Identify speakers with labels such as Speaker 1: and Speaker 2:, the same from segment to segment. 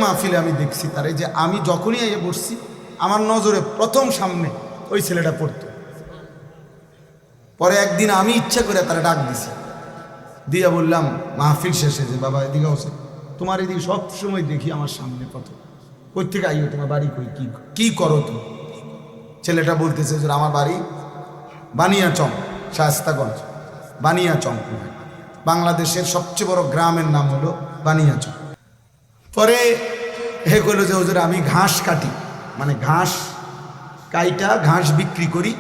Speaker 1: মাহফিলে আমি দেখছি তারে যে আমি যখনই এসে বসছি আমার নজরে প্রথম সামনে ওই ছেলেটা পড়তো। পরে একদিন আমি ইচ্ছা করে তারা ডাক দিছি, দিয়া বললাম মাহফিল শেষে যে বাবা এদিকে হচ্ছে, তোমার এদিকে সবসময় দেখি আমার সামনে কত, কই থেকে আইও, তোমার বাড়ি কই, কি করো তুমি? ছেলেটা বলতেছে যে আমার বাড়ি বানিয়াচং, শায়েস্তাগঞ্জ, বানিয়াচং। বাংলাদেশের সবচেয়ে বড় গ্রামের নাম হলো বানিয়াচং। পরে হে কইল যে হুজুর আমি ঘাস কাটি, মানে ঘাস কাইটা ঘাস বিক্রি করি,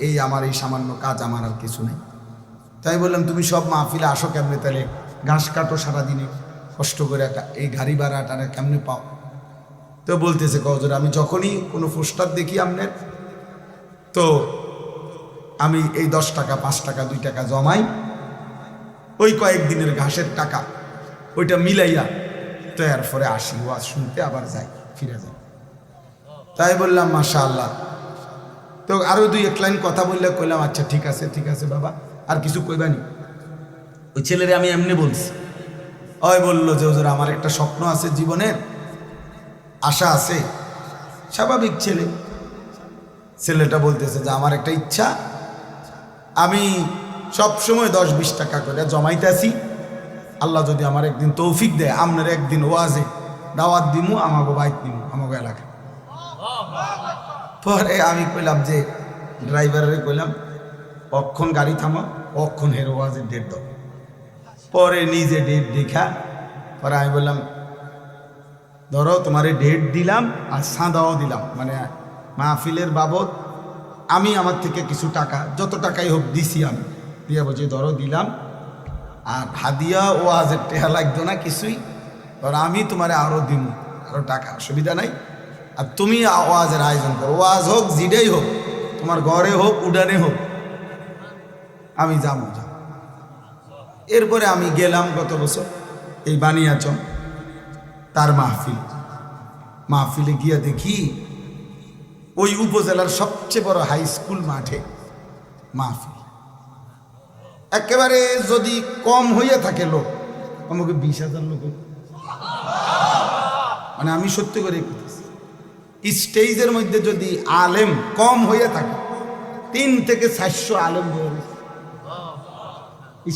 Speaker 1: এই আমার এই সামান্য কাজ, আমার আর কিছু নেই। তাই বললাম তুমি সব মাহফিলে আসো কেমনে, তাহলে ঘাস কাটো সারাদিনে কষ্ট করে, এই গাড়ি ভাড়াটা কেমনে পাও? তো বলতেছে হুজুর আমি যখনই কোনো পোস্টার দেখি আপনার, তো আমি এই 10 টাকা 5 টাকা 2 টাকা জমাই, ওই কয়েকদিনের ঘাসের টাকা ওইটা মিলাইয়া তো এরপরে আসি ওয়াজ শুনতে, আবার যাই, ফিরে যাই। তাই বললাম মাশাআল্লাহ। তো আরো 2-1 লাইন কথা বললে কইলাম আচ্ছা ঠিক আছে বাবা, আর কিছু কইবানি? ওই ছেলেরে আমি এমনি বলছি, ওই বললো যে হুজুর আমার একটা স্বপ্ন আছে, জীবনের আশা আছে। স্বাভাবিক ছেলে। ছেলেটা বলতেছে যে আমার একটা ইচ্ছা, আমি সব সময় 10-20 টাকা করে জমাইতেছি, আল্লাহ যদি আমার একদিন তৌফিক দেয়, আপনার একদিন ওয়াজে দাওয়াত দিমু, আমাকে বাইক দিমু, আমাকে এলাকায়। পরে আমি কইলাম যে ড্রাইভারে কইলাম অক্ষণ গাড়ি থামা, অক্ষণ হের ওয়াজের ডেট দাও। পরে নিজে ডেট দেখা, পরে আমি বললাম ধরো তোমারে ডেট দিলাম আর সাঁদাও দিলাম, মানে মাহফিলের বাবদ আমি আমার থেকে কিছু টাকা, যত টাকাই হোক দিছি আমি, দিয়া বলছি ধরো দিলাম, আর হাদিয়া ওয়াজের টেহা লাগতো না কিছুই, ধরো আমি তোমারে আরো দিব, আরো টাকা, অসুবিধা নাই, আর তুমি ওয়াজের আয়োজন করো, ওয়াজ হোক জিডাই হোক, তোমার ঘরে হোক উডানে হোক, আমি যাবো। এরপরে আমি গেলাম গত বছর এই বানিয়াচং তার মাহফিলে গিয়া দেখি ওই উপজেলার সবচেয়ে বড় হাই স্কুল মাঠে মাহফিল। একেবারে যদি কম হইয়া থাকে লোক, আমাকে 20,000 লোক, মানে আমি সত্যি করে বলতেছি, স্টেজের মধ্যে যদি আলেম কম হইয়া থাকে 3 থেকে 400 আলেম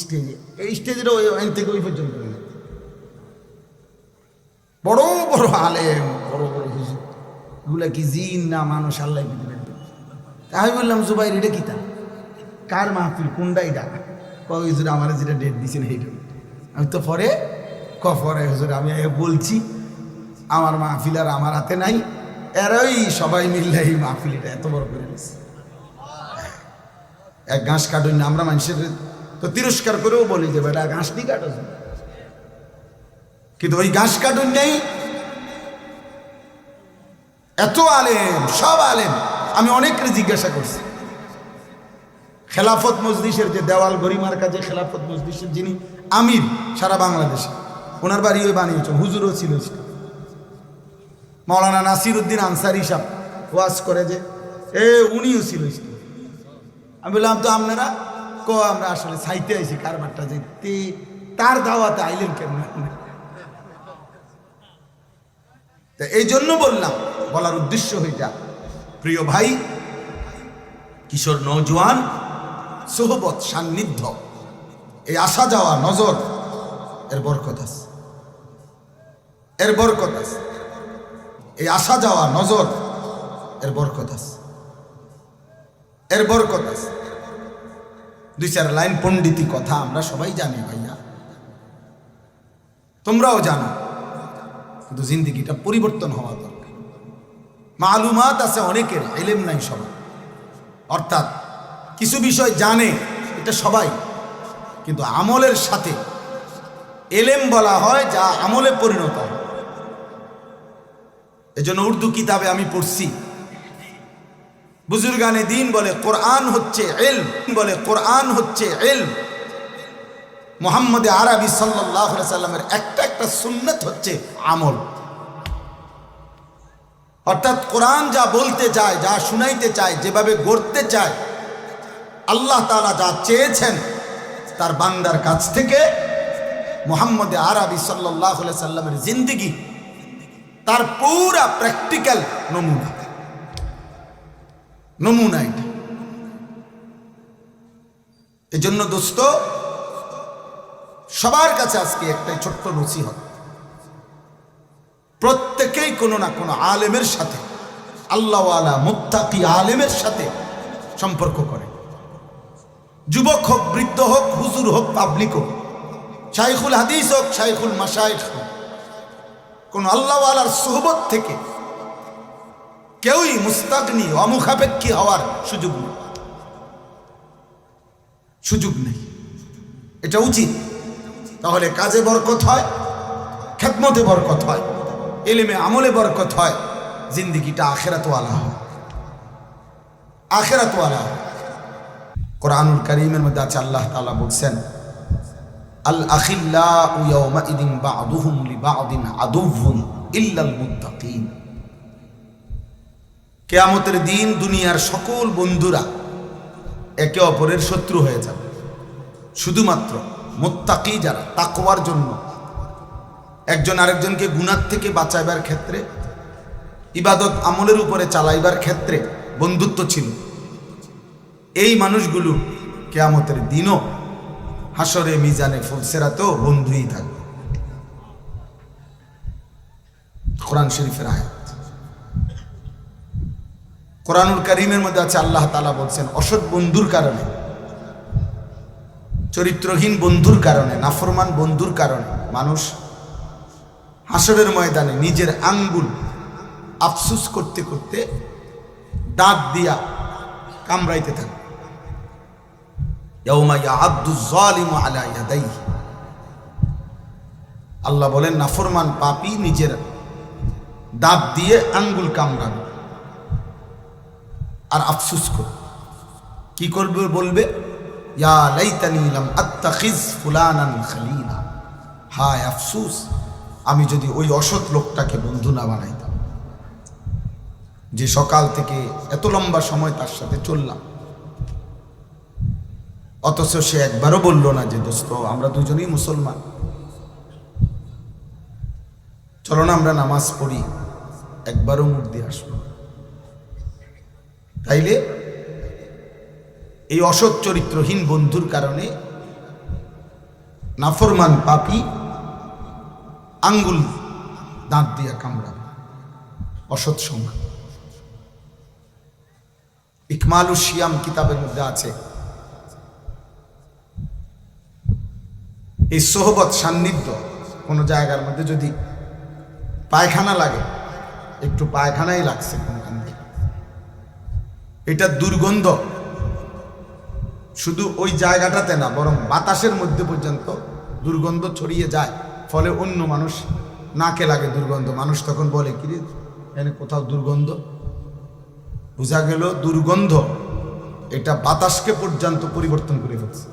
Speaker 1: স্টেজে, এই স্টেজের ওই থেকে ওই পর্যন্ত বড় বড় আলেম, বড় বড় হুজুর, এগুলা কি জিন না মানুষ? আল্লাহ। আমি বললাম জুবাইর এটা কি তা, কার মাহফিল, কোনটা এটা? হুজুর আমার যেটা ডেট দিয়েছেন এইটা। আমি তো পরে হুজুর আমি বলছি আমার মাহফিল আর আমার হাতে নাই, এরাই সবাই মিললে এই মাহফিল এটা এত বড় করে নিচ্ছে। এক ঘাস কাটুন না, আমরা মানুষের তো তিরস্কার করেও বলি যে বেটা ঘাস নি কাটো, কিন্তু ওই ঘাস কাটুন নেই, এত আলেম, সব আলেম। আমি অনেককে জিজ্ঞাসা করছি, খেলাফত মজলিসের যে দেওয়াল গরিমার কাজে খেলাফত মজলিসের যিনি আমির সারা বাংলাদেশে, ওনার বাড়ি ওই বানিয়েছেন, হুজুরও ছিল, মাওলানা নাসির উদ্দিন আনসারি সাহেব ওয়াজ করে যে উনিও ছিল। আমি বললাম তো আপনারা আমরা আসলে চাইতে আইছি কারবারটা, যে তার দাওয়াতে আইলেন কেমন? এই জন্য বললাম, বলার উদ্দেশ্য হইটা, প্রিয় ভাই, কিশোর নওজোয়ান সোহবত সান্নিধ্য, এই আসা যাওয়া নজর, এর বরকত আছে, এর বরকত আছে, এই আসা যাওয়া নজর, এর বরকত আছে, এর বরকত আছে। 2-4 লাইন পণ্ডিতি কথা আমরা সবাই জানি ভাইয়া, তোমরাও জানো, কিন্তু জিন্দেগিটা পরিবর্তন হওয়া দরকার। মালুমাত আছে অনেকের, ইলম নাই সবার, অর্থাৎ কিছু বিষয় জানে এটা সবাই, কিন্তু আমলের সাথে ইলম বলা হয় যা আমলে পরিণত হয়। এজন্য উর্দু কিতাবে আমি পড়ছি, বুজুর্গানে দিন বলে কোরআন হচ্ছে ইলম, বলে কোরআন হচ্ছে ইলম। মুহাম্মদ আরবি সাল্লাল্লাহু আলাইহি সাল্লামের একটা সুন্নাত হচ্ছে আমল। অর্থাৎ কোরআন যা বলতে চায়, যা শুনাইতে চায়, যেভাবে গড়তে চায়, আল্লাহ তাআলা যা চেয়েছেন তার বান্দার কাছ থেকে, মুহাম্মদ আরবি সাল্লাল্লাহু আলাইহি সাল্লামের জিন্দেগি তার পুরা প্র্যাকটিক্যাল নমুনা এটা। এজন্য দোস্ত, সবার কাছে আজকে একটাই ছোট্ট নসিহত, প্রত্যেকেই কোনো না কোনো আলেমের সাথে, আল্লাহওয়ালা মুত্তাকি আলেমের সাথে সম্পর্ক করে। যুবক হোক, বৃদ্ধ হোক, হুজুর হোক, পাবলিক হোক, শাইখুল হাদিস হোক, শাইখুল মাশায়েখ হোক, কোন আল্লাহওয়ালার সুহবত থেকে কেউই মুস্তাগনি অমুখাপেক্ষী হওয়ার সুযোগ নেই। এটা উচিত। তাহলে কাজে বরকত হয়, খেদমতে বরকত হয়, ইলমে আমলে বরকত হয়, জিন্দেগিটা আখিরাতওয়ালা হয়, আখিরাতওয়ালা হয়। কোরআনুল কারীমের মধ্যে আছে, আল্লাহ তাআলা বলছেন, আল আখিল্লাউ ইয়াওমাইদিন বা'দুহুম লিবা'দিন আদুউন ইল্লাল মুত্তাকিন। কিয়ামতের দিন দুনিয়ার সকল বন্ধুরা একে অপরের শত্রু হয়ে যাবে, শুধুমাত্র মুত্তাকি যারা, তাকওয়ার জন্য একজন আরেকজনকে গুনাহ থেকে বাঁচাইবার ক্ষেত্রে, ইবাদত আমলের উপরে চালাইবার ক্ষেত্রে বন্ধুত্ব ছিল, এই মানুষগুলো কিয়ামতের দিনও হাসরে, মিজানে, ফুলসিরাতেও বন্ধুই থাকবে। কোরআন শরীফের আয়াত। কোরআনুল কারীমের মধ্যে আছে, আল্লাহ তাআলা বলছেন, অসৎ বন্ধুর কারণে, চরিত্রহীন বন্ধুর কারণে, নাফরমান বন্ধুর কারণে মানুষ হাসরের ময়দানে নিজের আঙ্গুল আফসুস করতে করতে দাঁত দিয়া কামড়াইতে থাকে। ইয়াউমা ইয়াআদ্দু যালিমু আলা ইয়াদাইহি। আল্লাহ বলেন, নাফরমান পাপী নিজের দাঁত দিয়ে আঙ্গুল কামড়াবে আর আফসুস করবে। কি করবে? বলবে, ইয়া লাইতানি লাম আত্তাখিজ ফুলানান খলিলা। হায় আফসুস, আমি যদি ওই অসৎ লোকটাকে বন্ধু না বানাইতাম, যে সকাল থেকে এত লম্বা সময় তার সাথে চললাম, অথচ সে একবারও বলল না যে দোস্ত আমরা দুজনেই মুসলমান, চলো না আমরা নামাজ পড়ি, একবারও মুখ দিয়ে আসবো। তাইলে এই অসৎ চরিত্রহীন বন্ধুর কারণে নাফরমান পাপী আঙ্গুল দাঁত দিয়া কামড়াবে, অসৎ সংখ্যা। ইকমালুস সিয়াম কিতাবের মধ্যে আছে, এই সোহবত, সান্নিধ্য, কোনো জায়গার মধ্যে যদি পায়খানা লাগে, একটু পায়খানাই লাগছে কোনখান থেকে, এটা দুর্গন্ধ শুধু ওই জায়গাটাতে না, বরং বাতাসের মধ্যে পর্যন্ত দুর্গন্ধ ছড়িয়ে যায়, ফলে অন্য মানুষ নাকে লাগে দুর্গন্ধ। মানুষ তখন বলে, কি রে এখানে কোথাও দুর্গন্ধ। বোঝা গেল দুর্গন্ধ এটা বাতাসকে পর্যন্ত পরিবর্তন করে ফেলছে।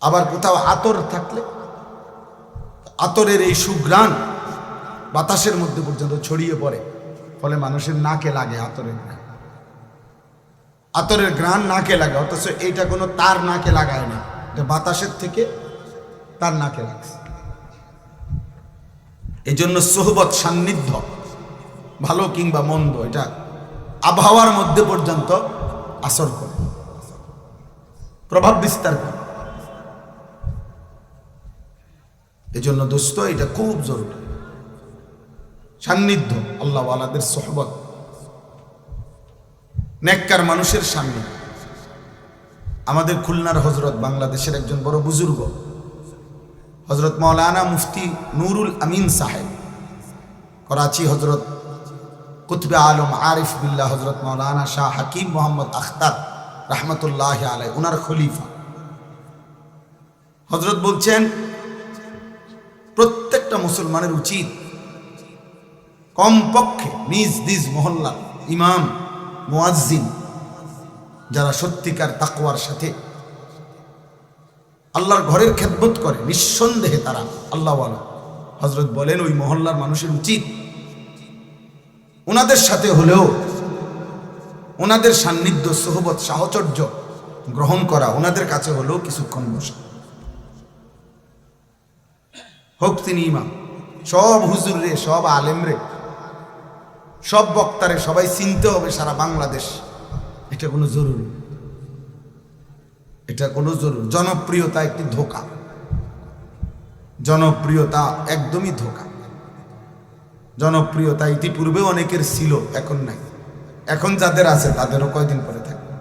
Speaker 1: আবার কোথাও আতর থাকলে আতরের এই সুঘ্রাণ বাতাসের মধ্যে পর্যন্ত ছড়িয়ে পড়ে, ফলে মানুষের নাকে লাগে আতরের ঘ্রাণ নাকে লাগে, অথচ এইটা কোনো তার নাকে লাগায় না, এটা বাতাসের থেকে তার নাকে লাগছে। এই জন্য সোহবত, সান্নিধ্য, ভালো কিংবা মন্দ, এটা আবহাওয়ার মধ্যে পর্যন্ত আসর করে, প্রভাব বিস্তার করে। এই জন্য দোস্ত, এটা খুব জরুরি, সান্নিধ্য, আল্লাহওয়ালাদের সোহবত, নেককার মানুষের সান্নিধ্য। আমাদের খুলনার হজরত, বাংলাদেশের একজন বড় বুজুর্গ, হজরত মৌলানা মুফতি নুরুল আমিন সাহেব, করাচি হজরত কুতবে আলম আরিফ বিল্লাহ হজরত মৌলানা শাহ হাকিম মোহাম্মদ আখতার রহমতুল্লাহ আলাই, উনার খলিফা। হজরত বলছেন, প্রত্যেকটা মুসলমানের উচিত কমপক্ষে নিজ নিজ মহল্লার ইমাম, মুয়াজ্জিন, যারা সত্যিকার তাকওয়ার সাথে আল্লাহর ঘরের খেদমত করে, নিঃসন্দেহে তারা আল্লাহওয়ালা। হজরত বলেন, ওই মহল্লার মানুষের উচিত ওনাদের সাথে হলেও ওনাদের সান্নিধ্য, সোহবত, সাহচর্য গ্রহণ করা, ওনাদের কাছে হলেও কিছুক্ষণ বসা, হোক তিনি ইমাম, সব হুজুর রে, সব আলেম রে, সব বক্তারে সবাই চিনতে হবে সারা বাংলাদেশ। এটা কোনো জরুরি, এটা কোনো জরুরি। জনপ্রিয়তা একটি ধোঁকা, জনপ্রিয়তা একদমই ধোঁকা। জনপ্রিয়তা ইতিপূর্বে অনেকের ছিল, এখন নাই। এখন যাদের আছে তাদেরও কয়দিন পরে থাকবে।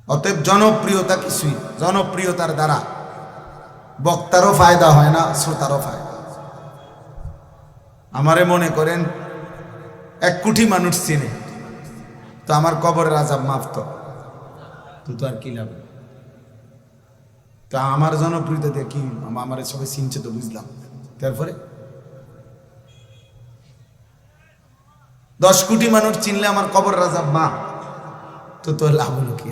Speaker 1: অতএব জনপ্রিয়তা কিছুই, জনপ্রিয়তার দ্বারা বক্তারও ফায়দা হয় না, শ্রোতারও ফায়দা। আমারে মনে করেন 1 কোটি মানুষ চিনে, তো আমার কবরের আযাব মাফ তো আর কি লাভ? তা আমার জনপ্রিয়তা দিয়ে কি আমার সবাই চিনছে তো বুঝলাম, তারপরে 10 কোটি মানুষ চিনলে আমার কবরের আযাব মাফ, তো লাভ হলো কি?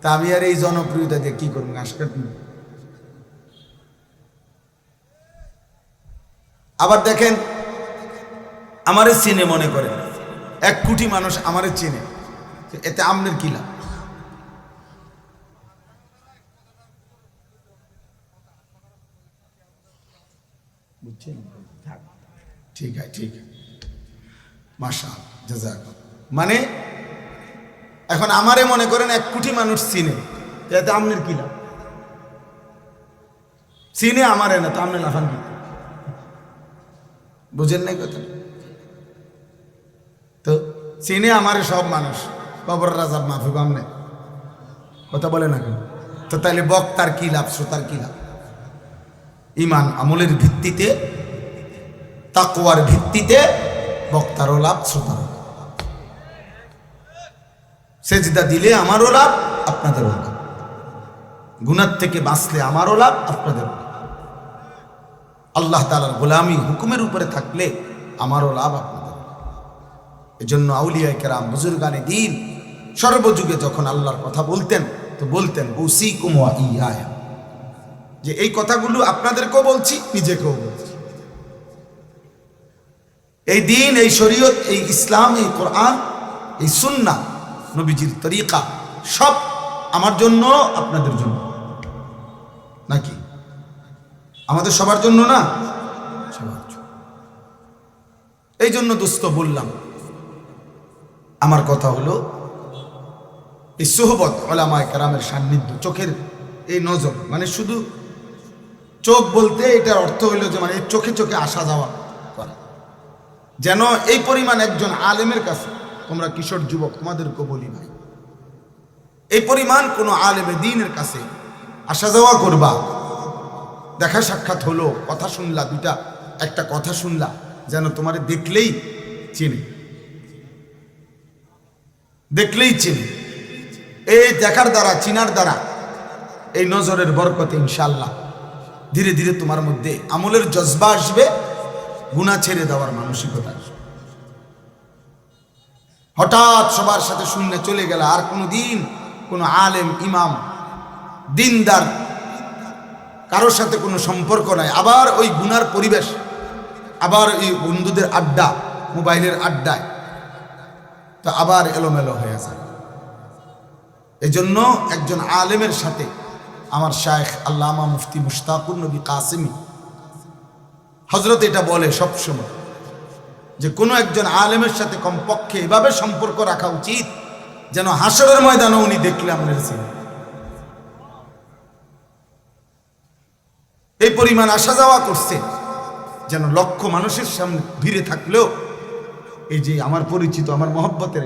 Speaker 1: তা আমি আর এই জনপ্রিয়তা দিয়ে কি করবো? ঘাস কাটবো? আবার দেখেন, আমারে চিনে, মনে করেন 1 কোটি মানুষ আমারে চিনে, এতে আমনের কি লাভ? বুঝছেন? ঠিক আছে, ঠিক আছে, মাশাআল্লাহ, জাযাকাল্লাহ। মানে এখন আমারে মনে করেন 1 কোটি মানুষ চিনে, এতে আমনের কি লাভ? চিনে আমারে না, তো আমনে লাফান কি? বুঝেন নাই কথা? তো চিনে আমারে সব মানুষ, কবরের আযাব মাফ হবে আমনে, কথা বলে না কেন? তো তাইলে বক্তার কি লাভ, শ্রোতার কি লাভ? ঈমান আমলের ভিত্তিতে, তাকওয়ার ভিত্তিতে বক্তারও লাভ, শ্রোতারও লাভ। সেজদা দিলে আমারও লাভ, আপনাদেরও লাভ। গুনাহ থেকে বাঁচলে আমারও লাভ, আপনাদেরও লাভ। আল্লাহ তাআলার গোলামি হুকুমের উপরে থাকলে আমারও লাভ, আপনাদের। এজন্য আউলিয়ায়ে কেরাম, বুজুর্গানে দ্বীন সর্বযুগে যখন আল্লাহর কথা বলতেন, তো বলতেন উসিকুম ওয়া ইয়া, যে এই কথাগুলো আপনাদেরকেও বলছি, নিজেকেও বলছি। এই দিন, এই শরীয়ত, এই ইসলাম, এই কোরআন, এই সুন্নাহ, নবীজির তরিকা, সব আমার জন্য, আপনাদের জন্য নাকি? আমাদের সবার জন্য না? সবার জন্য। এই জন্য দোস্ত বললাম, আমার কথা হলো এই সোহবত, উলামায়ে কেরামের সান্নিধ্য, চোখের এই নজর, মানে শুধু চোখ বলতে এটার অর্থ হইলো যে মানে চোখে চোখে আসা যাওয়া করা। যেন এই পরিমাণ একজন আলেমের কাছে, তোমরা কিশোর যুবক, তোমাদেরকে বলি ভাই, এই পরিমাণ কোনো আলেমে দ্বীনের কাছে আসা যাওয়া করবা, দেখা সাক্ষাৎ হলো, কথা শুনলা, একটা কথা শুনলা, যেন তোমারে দেখলেই চিনে, দেখলেই চিনে। এই দেখার দ্বারা, চিনার দ্বারা, এই নজরের বরকতে ইনশাআল্লাহ ধীরে ধীরে তোমার মধ্যে আমলের জজবা আসবে, গুনাহ ছেড়ে দেওয়ার মানসিকতা আসবে। হঠাৎ সবার সাথে শূন্যে চলে গেল, আর কোনো দিন কোনো আলেম, ইমাম, দিনদার কারোর সাথে কোনো সম্পর্ক নাই, আবার ওই গুনার পরিবেশ, আবার ওই বন্ধুদের আড্ডা, মোবাইলের আড্ডায়, তো আবার এলোমেলো হয়ে যায়। এজন্য একজন আলেমের সাথে আমার শায়েখ আল্লামা মুফতি মুশতাকুর নবী কাসেমি হযরত এটা বলে সবসময়, যে কোনো একজন আলেমের সাথে কমপক্ষে এভাবে সম্পর্ক রাখা উচিত যেন হাসরের ময়দানে উনি দেখলে আমাদের চিনে। এই পরিমাণ আসা যাওয়া করছে, যেন লক্ষ মানুষের সামনে ভিড়ে থাকলেও এই যে আমার পরিচিত, আমার মহব্বতের,